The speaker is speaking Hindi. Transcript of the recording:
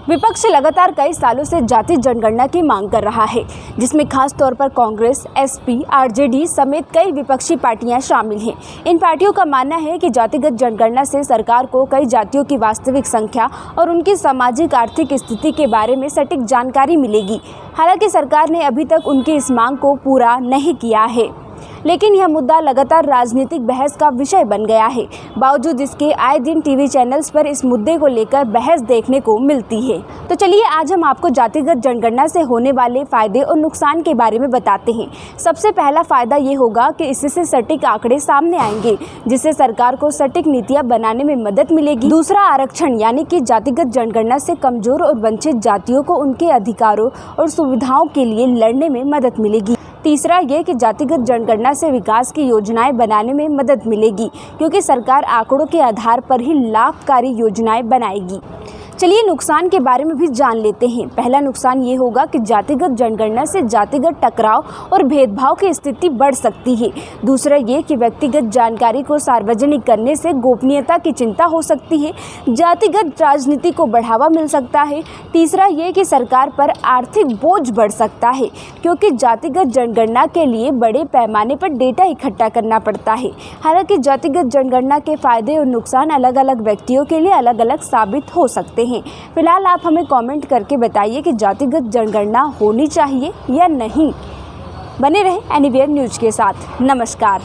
विपक्ष लगातार कई सालों से जाति जनगणना की मांग कर रहा है, जिसमें खास तौर पर कांग्रेस, एसपी, आरजेडी समेत कई विपक्षी पार्टियां शामिल हैं। इन पार्टियों का मानना है कि जातिगत जनगणना से सरकार को कई जातियों की वास्तविक संख्या और उनकी सामाजिक आर्थिक स्थिति के बारे में सटीक जानकारी मिलेगी। हालांकि सरकार ने अभी तक उनकी इस मांग को पूरा नहीं किया है, लेकिन यह मुद्दा लगातार राजनीतिक बहस का विषय बन गया है। बावजूद इसके आए दिन टीवी चैनल्स पर इस मुद्दे को लेकर बहस देखने को मिलती है। तो चलिए आज हम आपको जातिगत जनगणना से होने वाले फायदे और नुकसान के बारे में बताते हैं। सबसे पहला फायदा ये होगा कि इससे सटीक आंकड़े सामने आएंगे, जिससे सरकार को सटीक नीतियां बनाने में मदद मिलेगी। दूसरा, आरक्षण यानी कि जातिगत जनगणना से कमजोर और वंचित जातियों को उनके अधिकारों और सुविधाओं के लिए लड़ने में मदद मिलेगी। तीसरा ये कि जातिगत जनगणना से विकास की योजनाएं बनाने में मदद मिलेगी, क्योंकि सरकार आंकड़ों के आधार पर ही लाभकारी योजनाएं बनाएगी। चलिए नुकसान के बारे में भी जान लेते हैं। पहला नुकसान ये होगा कि जातिगत जनगणना से जातिगत टकराव और भेदभाव की स्थिति बढ़ सकती है। दूसरा ये कि व्यक्तिगत जानकारी को सार्वजनिक करने से गोपनीयता की चिंता हो सकती है। जातिगत राजनीति को बढ़ावा मिल सकता है। तीसरा ये कि सरकार पर आर्थिक बोझ बढ़ सकता है, क्योंकि जातिगत जनगणना के लिए बड़े पैमाने पर डेटा इकट्ठा करना पड़ता है। हालांकि जातिगत जनगणना के फायदे और नुकसान अलग अलग व्यक्तियों के लिए अलग अलग साबित हो सकते हैं। फिलहाल आप हमें कमेंट करके बताइए कि जातिगत जनगणना होनी चाहिए या नहीं। बने रहें एनीवेयर न्यूज के साथ। नमस्कार।